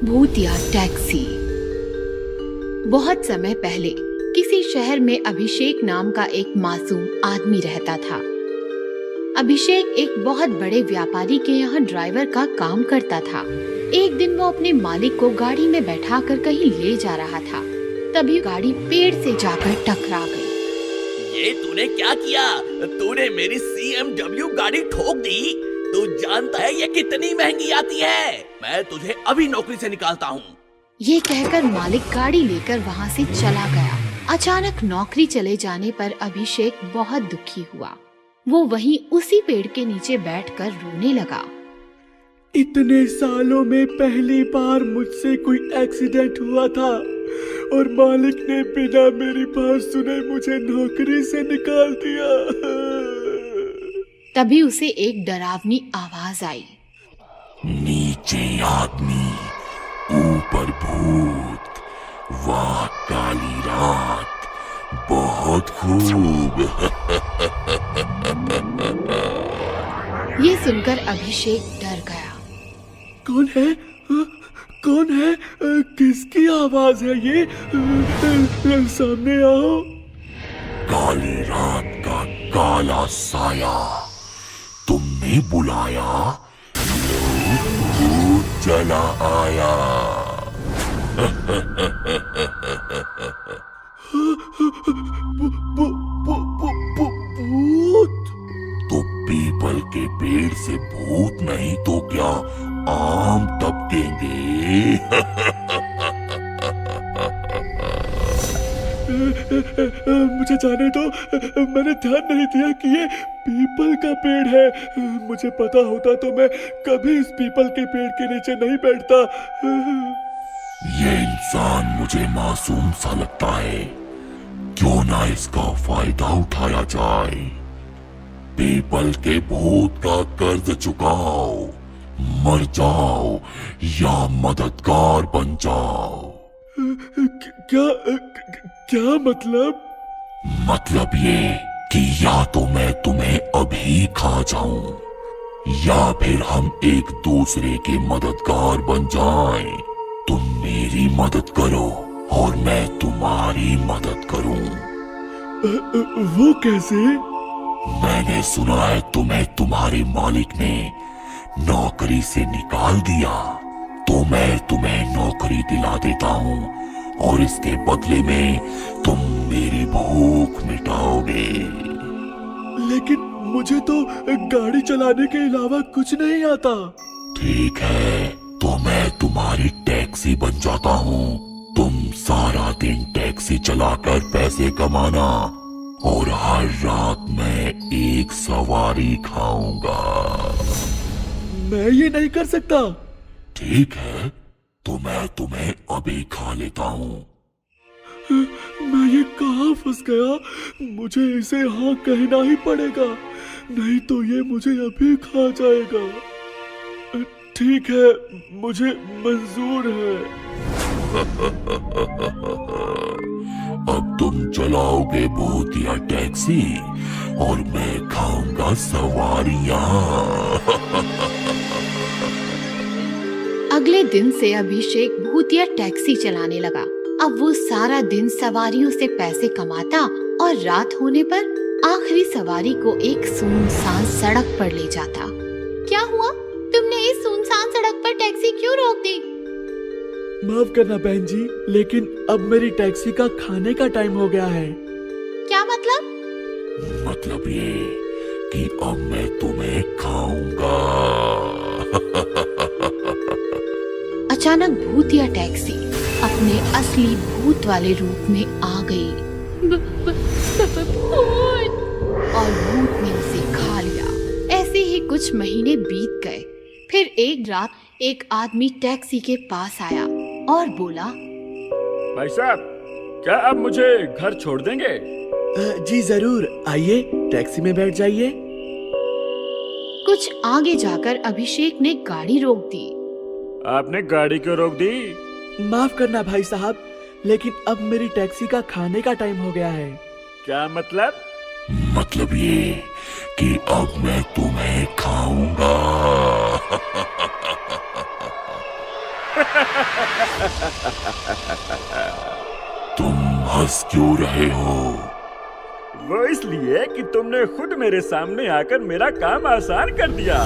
भूतिया टैक्सी। बहुत समय पहले किसी शहर में अभिषेक नाम का एक मासूम आदमी रहता था। अभिषेक एक बहुत बड़े व्यापारी के यहाँ ड्राइवर का काम करता था। एक दिन वो अपने मालिक को गाड़ी में बैठाकर कहीं ले जा रहा था, तभी गाड़ी पेड़ से जाकर टकरा गई। ये तूने क्या किया? तूने मेरी CMW गाड़ी ठोक दी। तू जानता है ये कितनी महंगी आती है? मैं तुझे अभी नौकरी से निकालता हूँ। ये कहकर मालिक गाड़ी लेकर वहाँ से चला गया। अचानक नौकरी चले जाने पर अभिषेक बहुत दुखी हुआ। वो वहीं उसी पेड़ के नीचे बैठकर रोने लगा। इतने सालों में पहली बार मुझसे कोई एक्सीडेंट हुआ था और मालिक ने बिना मेरी बात सुने मुझे नौकरी से निकाल दिया। तभी उसे एक डरावनी आवाज आई। नीचे आदमी, ऊपर भूत, वाह काली रात, बहुत खूब। ये सुनकर अभिषेक डर गया। कौन है? कौन है? किसकी आवाज है ये? सामने आओ। काली रात का काला साया, तुमने बुलाया, लो भूत चला आया। भूत? तो पीपल के पेड़ से भूत नहीं तो क्या आम टपकेंगे? मुझे जाने दो, मैंने ध्यान नहीं दिया कि ये पीपल का पेड़ है। मुझे पता होता तो मैं कभी इस पीपल के पेड़ के नीचे नहीं बैठता। ये इंसान मुझे मासूम सा लगता है, क्यों ना इसका फायदा उठाया जाए। पीपल के भूत का कर्ज चुकाओ, मर जाओ या मददगार बन जाओ। क्या मतलब? मतलब ये कि या तो मैं तुम्हें अभी खा जाऊं या फिर हम एक दूसरे के मददगार बन जाएं। तुम मेरी मदद करो और मैं तुम्हारी मदद करूं। वो कैसे? मैंने सुना है तुम्हें तुम्हारे मालिक ने नौकरी से निकाल दिया, तो मैं तुम्हें नौकरी दिला देता हूँ और इसके बदले में तुम मेरी भूख मिटाओगे। लेकिन मुझे तो गाड़ी चलाने के अलावा कुछ नहीं आता। ठीक है, तो मैं तुम्हारी टैक्सी बन जाता हूँ। तुम सारा दिन टैक्सी चलाकर पैसे कमाना और हर रात मैं एक सवारी खाऊंगा। मैं ये नहीं कर सकता। ठीक है, तो मैं तुम्हें अभी खा लेता हूँ। मैं ये कहाँ फंस गया? मुझे इसे हाँ कहना ही पड़ेगा, नहीं तो ये मुझे अभी खा जाएगा। ठीक है, मुझे मंजूर है। अब तुम चलाओगे भूतिया टैक्सी और मैं खाऊंगा सवारियां। अगले दिन से अभिषेक भूतिया टैक्सी चलाने लगा। अब वो सारा दिन सवारियों से पैसे कमाता और रात होने पर आखिरी सवारी को एक सुनसान सड़क पर ले जाता। क्या हुआ? तुमने इस सुनसान सड़क पर टैक्सी क्यों रोक दी? माफ करना बहन जी, लेकिन अब मेरी टैक्सी का खाने का टाइम हो गया है। क्या मतलब? मतलब ये कि अब मैं तुम्हें खाऊंगा। अचानक भूतिया टैक्सी अपने असली भूत वाले रूप में आ गई। और भूत ने उसे खा लिया। ऐसे ही कुछ महीने बीत गए। फिर एक रात एक आदमी टैक्सी के पास आया और बोला, भाई साहब, क्या आप मुझे घर छोड़ देंगे? जी जरूर, आइए टैक्सी में बैठ जाइए। कुछ आगे जाकर अभिषेक ने गाड़ी रोक दी। आपने गाड़ी क्यों रोक दी? माफ करना भाई साहब, लेकिन अब मेरी टैक्सी का खाने का टाइम हो गया है। क्या मतलब? मतलब ये कि अब मैं तुम्हें खाऊंगा। तुम हंस क्यों रहे हो? वो इसलिए कि तुमने खुद मेरे सामने आकर मेरा काम आसान कर दिया।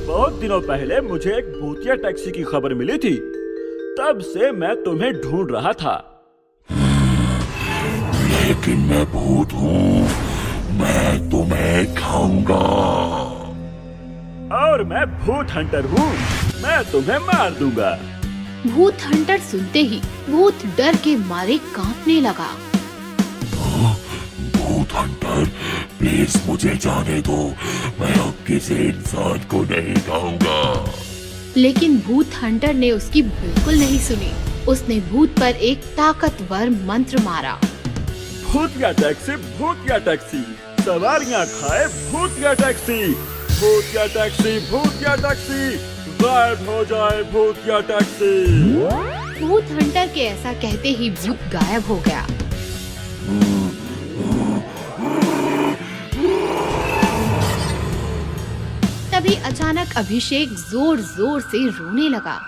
बहुत दिनों पहले मुझे एक भूतिया टैक्सी की खबर मिली थी, तब से मैं तुम्हें ढूंढ रहा था। लेकिन मैं भूत हूँ, मैं तुम्हें खाऊंगा। और मैं भूत हंटर हूँ, मैं तुम्हें मार दूंगा। भूत हंटर सुनते ही भूत डर के मारे कांपने लगा। भूत हंटर, प्लीज मुझे जाने दो, मैं अब किसी इंसान को नहीं खाऊंगा। लेकिन भूत हंटर ने उसकी बिल्कुल नहीं सुनी। उसने भूत पर एक ताकतवर मंत्र मारा। भूतिया टैक्सी, सवारियां खाए भूतिया टैक्सी, भूतिया टैक्सी, भूतिया टैक्सी, गायब हो जाए भूतिया टैक्सी। भूत हंटर के ऐसा कहते ही भूत गायब हो गया। तभी अचानक अभिषेक जोर जोर से रोने लगा।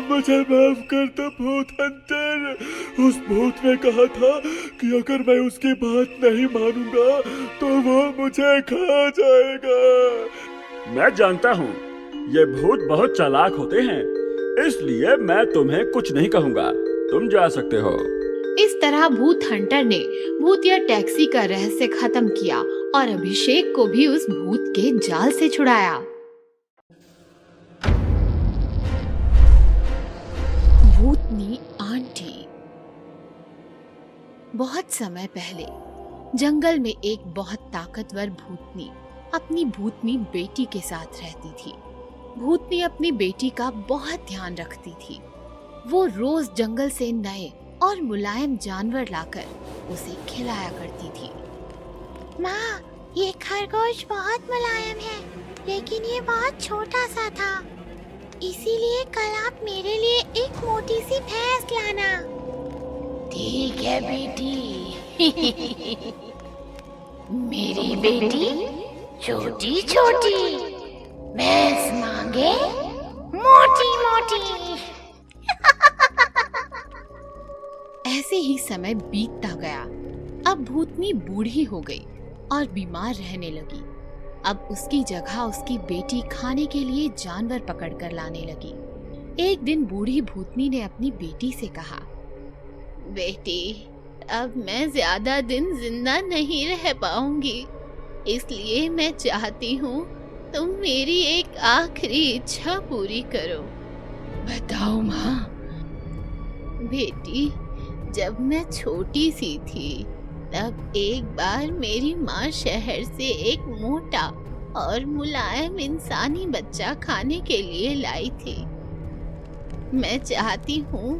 मुझे माफ कर दो भूत हंटर। उस भूत ने कहा था कि अगर मैं उसकी बात नहीं मानूंगा तो वो मुझे खा जाएगा। मैं जानता हूँ ये भूत बहुत चालाक होते हैं, इसलिए मैं तुम्हें कुछ नहीं कहूँगा, तुम जा सकते हो। इस तरह भूत हंटर ने भूतिया टैक्सी का रहस्य खत्म किया और अभिषेक को भी उस भूत के जाल से छुड़ाया। भूतनी आंटी। बहुत समय पहले जंगल में एक बहुत ताकतवर भूतनी अपनी भूतनी बेटी के साथ रहती थी। भूतनी अपनी बेटी का बहुत ध्यान रखती थी। वो रोज जंगल से नए और मुलायम जानवर लाकर उसे खिलाया करती थी। माँ, ये खरगोश बहुत मुलायम है, लेकिन ये बहुत छोटा सा था, इसीलिए कल आप मेरे लिए एक मोटी सी भैंस लाना। ठीक है बेटी। मेरी बेटी छोटी छोटी, भैंस मांगे मोटी मोटी। ऐसे ही समय बीतता गया। अब भूतनी बूढ़ी हो गई और बीमार रहने लगी। अब उसकी जगह उसकी बेटी खाने के लिए जानवर पकड़कर लाने लगी। एक दिन बूढ़ी भूतनी ने अपनी बेटी से कहा, बेटी, अब मैं ज्यादा दिन जिंदा नहीं रह पाऊंगी, इसलिए मैं चाहती हूँ तुम मेरी एक आखिरी इच्छा पूरी करो। बताओ माँ। बेटी, जब मैं छोटी सी थी तब एक बार मेरी माँ शहर से एक मोटा और मुलायम इंसानी बच्चा खाने के लिए लाई थी। मैं चाहती हूँ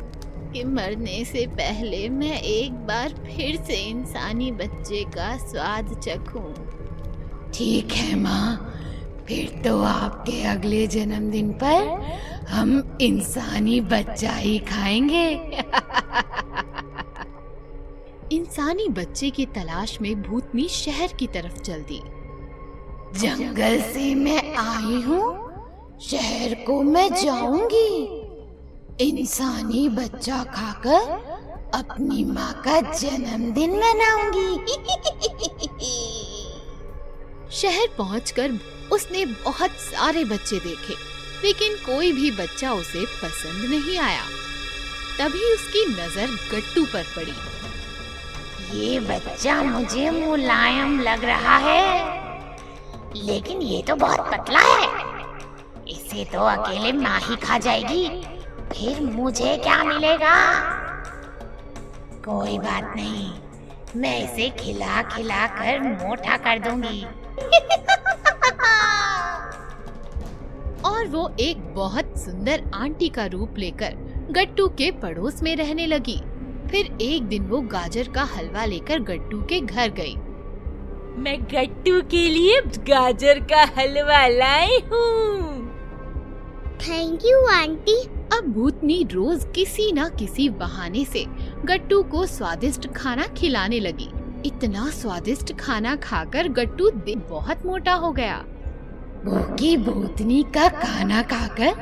कि मरने से पहले मैं एक बार फिर से इंसानी बच्चे का स्वाद चखूं। ठीक है माँ, फिर तो आपके अगले जन्मदिन पर हम इंसानी बच्चा ही खाएंगे। इंसानी बच्चे की तलाश में भूतनी शहर की तरफ चल दी। जंगल से मैं आई हूँ, शहर को मैं जाऊंगी। इंसानी बच्चा खाकर अपनी माँ का जन्मदिन मनाऊंगी। शहर पहुंचकर उसने बहुत सारे बच्चे देखे, लेकिन कोई भी बच्चा उसे पसंद नहीं आया। तभी उसकी नजर गट्टू पर पड़ी। ये बच्चा मुझे मुलायम लग रहा है, लेकिन ये तो बहुत पतला है। इसे तो अकेले माँ ही खा जाएगी, फिर मुझे क्या मिलेगा? कोई बात नहीं, मैं इसे खिला खिला कर मोटा कर दूंगी। और वो एक बहुत सुंदर आंटी का रूप लेकर गट्टू के पड़ोस में रहने लगी। फिर एक दिन वो गाजर का हलवा लेकर गट्टू के घर गई। मैं गट्टू के लिए गाजर का हलवा लाई हूँ। Thank you aunty. अब भूतनी रोज किसी न किसी बहाने से गट्टू को स्वादिष्ट खाना खिलाने लगी। इतना स्वादिष्ट खाना खाकर गट्टू बहुत मोटा हो गया। भूखी भूतनी का खाना खाकर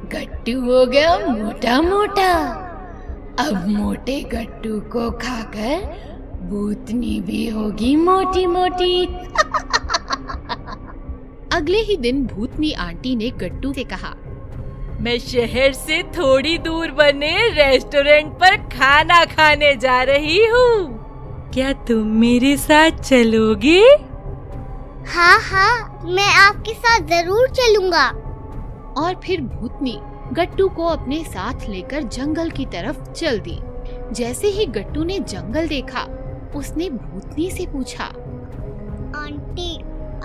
गट्टू हो गया मोटा मोटा। अब मोटे गट्टू को खाकर भूतनी भी होगी मोटी मोटी। अगले ही दिन भूतनी आंटी ने गट्टू से कहा, मैं शहर से थोड़ी दूर बने रेस्टोरेंट पर खाना खाने जा रही हूँ। क्या तुम मेरे साथ चलोगे? हाँ हाँ, मैं आपके साथ जरूर चलूंगा। और फिर भूतनी गट्टू को अपने साथ लेकर जंगल की तरफ चल दी। जैसे ही गट्टू ने जंगल देखा, उसने भूतनी से पूछा, आंटी,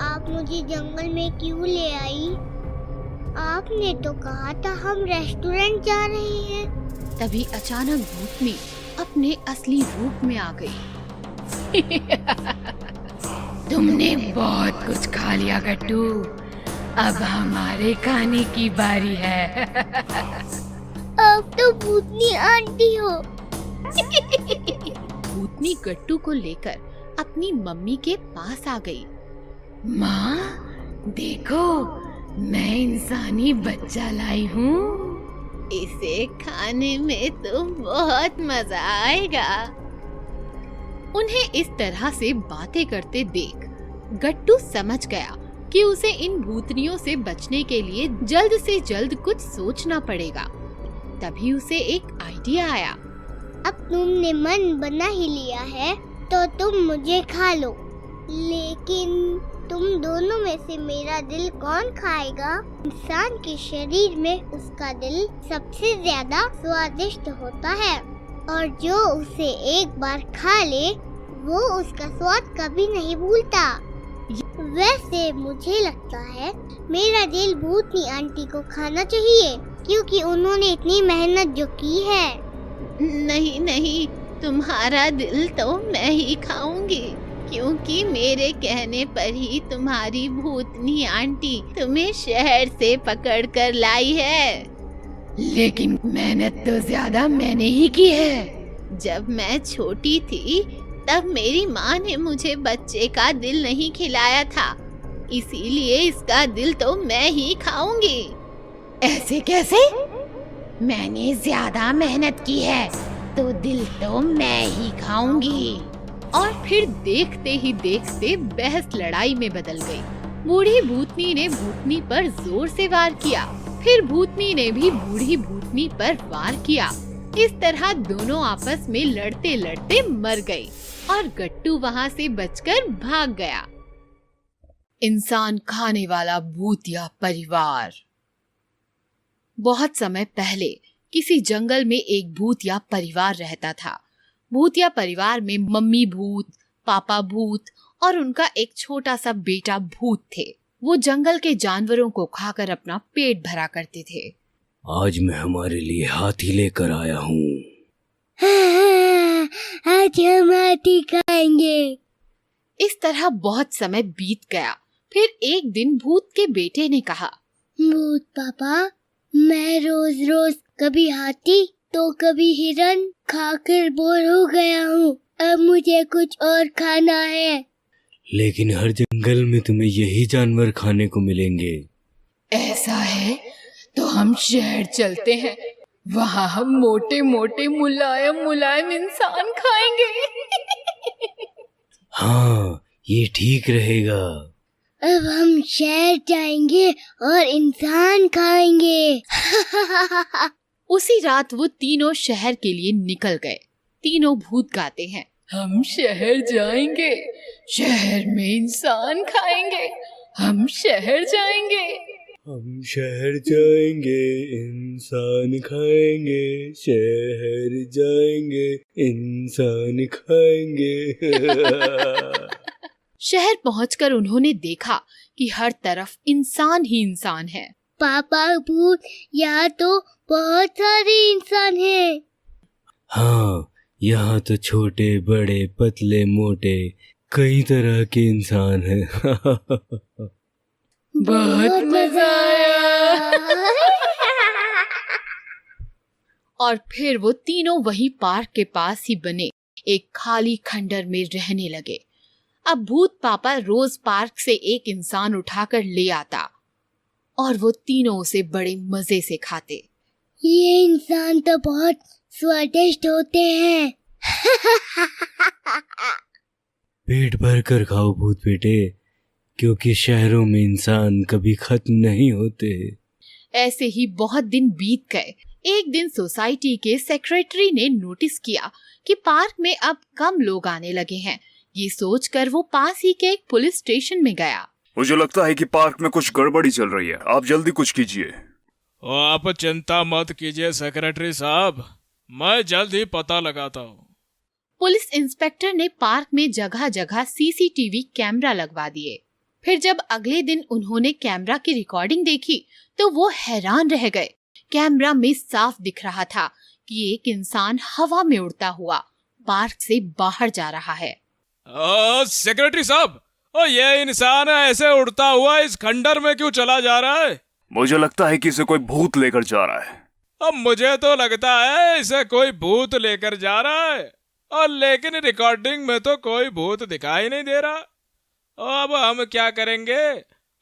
आप मुझे जंगल में क्यों ले आई? आपने तो कहा था हम रेस्टोरेंट जा रहे हैं। तभी अचानक भूतनी अपने असली रूप में आ गई। तुमने बहुत कुछ खा लिया गट्टू, अब हमारे खाने की बारी है। अब तो भूतनी आंटी हो। भूतनी गट्टू को लेकर अपनी मम्मी के पास आ गई। माँ, देखो, मैं इंसानी बच्चा लाई हूँ। इसे खाने में तो बहुत मजा आएगा। उन्हें इस तरह से बातें करते देख गट्टू समझ गया कि उसे इन भूतनियों से बचने के लिए जल्द से जल्द कुछ सोचना पड़ेगा। तभी उसे एक आइडिया आया। अब तुमने मन बना ही लिया है तो तुम मुझे खा लो, लेकिन तुम दोनों में से मेरा दिल कौन खाएगा? इंसान के शरीर में उसका दिल सबसे ज्यादा स्वादिष्ट होता है और जो उसे एक बार खा ले वो उसका स्वाद कभी नहीं भूलता। वैसे मुझे लगता है मेरा दिल भूतनी आंटी को खाना चाहिए, क्योंकि उन्होंने इतनी मेहनत जो की है। नहीं नहीं, तुम्हारा दिल तो मैं ही खाऊंगी, क्योंकि मेरे कहने पर ही तुम्हारी भूतनी आंटी तुम्हें शहर से पकड़ कर लाई है। लेकिन मेहनत तो ज्यादा मैंने ही की है। जब मैं छोटी थी तब मेरी माँ ने मुझे बच्चे का दिल नहीं खिलाया था, इसीलिए इसका दिल तो मैं ही खाऊंगी। ऐसे कैसे? मैंने ज्यादा मेहनत की है तो दिल तो मैं ही खाऊंगी। और फिर देखते ही देखते बहस लड़ाई में बदल गई। बूढ़ी भूतनी ने भूतनी पर जोर से वार किया, फिर भूतनी ने भी बूढ़ी भूतनी पर वार किया। इस तरह दोनों आपस में लड़ते लड़ते मर गए और गट्टू वहाँ से बचकर भाग गया। इंसान खाने वाला भूतिया परिवार। बहुत समय पहले किसी जंगल में एक भूतिया परिवार रहता था। भूतिया परिवार में मम्मी भूत, पापा भूत और उनका एक छोटा सा बेटा भूत थे। वो जंगल के जानवरों को खाकर अपना पेट भरा करते थे। आज मैं हमारे लिए हाथी लेकर आया हूँ। आज हम हाथी खाएंगे। इस तरह बहुत समय बीत गया। फिर एक दिन भूत के बेटे ने कहा, भूत पापा, मैं रोज रोज कभी हाथी तो कभी हिरन खाकर बोर हो गया हूँ। अब मुझे कुछ और खाना है। लेकिन हर जंगल में तुम्हें यही जानवर खाने को मिलेंगे। ऐसा है तो हम शहर चलते हैं, वहाँ हम मोटे मोटे मुलायम मुलायम इंसान खाएंगे। हाँ, ये ठीक रहेगा। अब हम शहर जाएंगे और इंसान खाएंगे। उसी रात वो तीनों शहर के लिए निकल गए। तीनों भूत गाते हैं, हम शहर जाएंगे, शहर में इंसान खाएंगे, हम शहर जाएंगे। हम शहर जाएंगे, इंसान खाएंगे, शहर जाएंगे, इंसान खाएंगे। शहर पहुंचकर उन्होंने देखा कि हर तरफ इंसान ही इंसान है। पापा भूत, यहाँ तो बहुत सारे इंसान हैं। हाँ, यहाँ तो छोटे बड़े पतले मोटे कई तरह के इंसान हैं। बहुत मजा आया। और फिर वो तीनों वही पार्क के पास ही बने एक खाली खंडर में रहने लगे। अब भूत पापा रोज पार्क से एक इंसान उठाकर ले आता और वो तीनों उसे बड़े मजे से खाते। ये इंसान तो बहुत स्वादिष्ट होते हैं। पेट भर कर खाओ भूत बेटे, क्योंकि शहरों में इंसान कभी खत्म नहीं होते। ऐसे ही बहुत दिन बीत गए। एक दिन सोसाइटी के सेक्रेटरी ने नोटिस किया कि पार्क में अब कम लोग आने लगे हैं। ये सोचकर वो पास ही के एक पुलिस स्टेशन में गया। मुझे लगता है कि पार्क में कुछ गड़बड़ी चल रही है, आप जल्दी कुछ कीजिए। आप चिंता मत कीजिए सेक्रेटरी साहब, मैं जल्द ही पता लगाता हूँ। पुलिस इंस्पेक्टर ने पार्क में जगह जगह सीसीटीवी कैमरा लगवा दिए। फिर जब अगले दिन उन्होंने कैमरा की रिकॉर्डिंग देखी तो वो हैरान रह गए। कैमरा में साफ दिख रहा था कि एक इंसान हवा में उड़ता हुआ पार्क से बाहर जा रहा है। सेक्रेटरी साहब, ये इंसान ऐसे उड़ता हुआ इस खंडर में क्यों चला जा रहा है? मुझे लगता है कि इसे कोई भूत लेकर जा रहा है। अब मुझे तो लगता है इसे कोई भूत लेकर जा रहा है, और लेकिन रिकॉर्डिंग में तो कोई भूत दिखाई नहीं दे रहा। अब हम क्या करेंगे?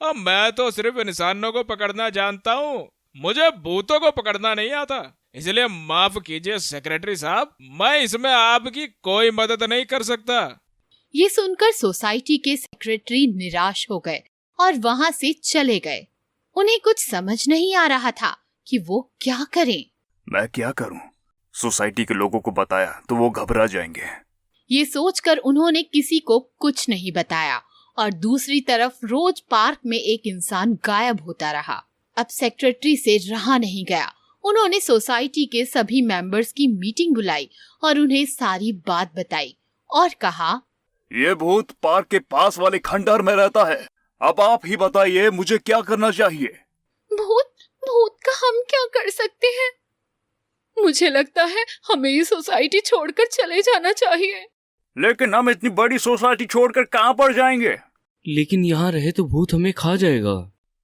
अब मैं तो सिर्फ इंसानों को पकड़ना जानता हूँ, मुझे भूतों को पकड़ना नहीं आता। इसलिए माफ कीजिए सेक्रेटरी साहब, मैं इसमें आपकी कोई मदद नहीं कर सकता। ये सुनकर सोसाइटी के सेक्रेटरी निराश हो गए और वहाँ से चले गए। उन्हें कुछ समझ नहीं आ रहा था कि वो क्या करें। मैं क्या करूं? सोसाइटी के लोगों को बताया तो वो घबरा जाएंगे। ये सोचकर उन्होंने किसी को कुछ नहीं बताया और दूसरी तरफ रोज पार्क में एक इंसान गायब होता रहा। अब सेक्रेटरी से रहा नहीं गया। उन्होंने सोसाइटी के सभी मेंबर्स की मीटिंग बुलाई और उन्हें सारी बात बताई और कहा, ये भूत पार्क के पास वाले खंडर में रहता है। अब आप ही बताइए मुझे क्या करना चाहिए। भूत का हम क्या कर सकते हैं? मुझे लगता है हमें ये सोसाइटी छोड़कर चले जाना चाहिए। लेकिन हम इतनी बड़ी सोसाइटी छोड़कर कहाँ पर जाएंगे? लेकिन यहाँ रहे तो भूत हमें खा जाएगा।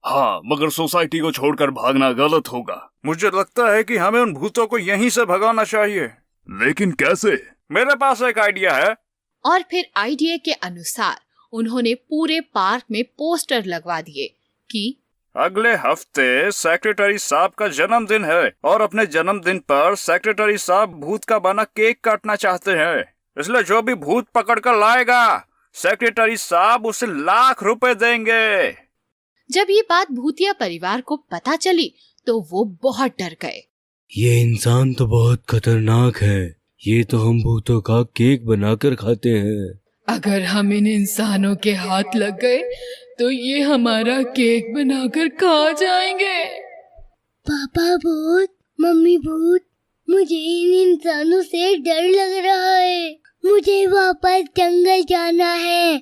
हाँ, मगर सोसाइटी को छोड़कर भागना गलत होगा। मुझे लगता है कि हमें उन भूतों को यहीं से भगाना चाहिए। लेकिन कैसे? मेरे पास एक आइडिया है। और फिर आइडिया के अनुसार उन्होंने पूरे पार्क में पोस्टर लगवा दिए कि अगले हफ्ते सेक्रेटरी साहब का जन्मदिन है और अपने जन्मदिन पर सेक्रेटरी साहब भूत का बना केक काटना चाहते हैं। इसलिए जो भी भूत पकड़ कर लाएगा सेक्रेटरी साहब उसे ₹1,00,000 देंगे। जब ये बात भूतिया परिवार को पता चली तो वो बहुत डर गए। ये इंसान तो बहुत खतरनाक है। ये तो हम भूतों का केक बनाकर खाते हैं। अगर हम इन इंसानों के हाथ लग गए तो ये हमारा केक बनाकर खा जाएंगे। पापा भूत, मम्मी भूत, मुझे इन इंसानों से डर लग रहा है। मुझे वापस जंगल जाना है।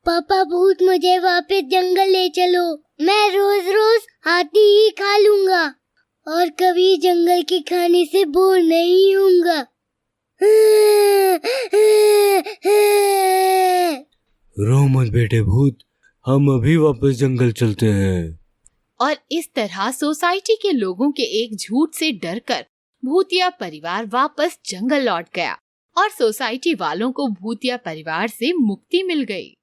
पापा भूत, मुझे वापस जंगल ले चलो। मैं रोज रोज हाथी ही खा लूंगा और कभी जंगल के खाने से बोर नहीं होऊंगा। रो मत बेटे भूत, हम अभी वापस जंगल चलते हैं। और इस तरह सोसाइटी के लोगों के एक झूठ से डरकर भूतिया परिवार वापस जंगल लौट गया और सोसाइटी वालों को भूतिया परिवार से मुक्ति मिल गई।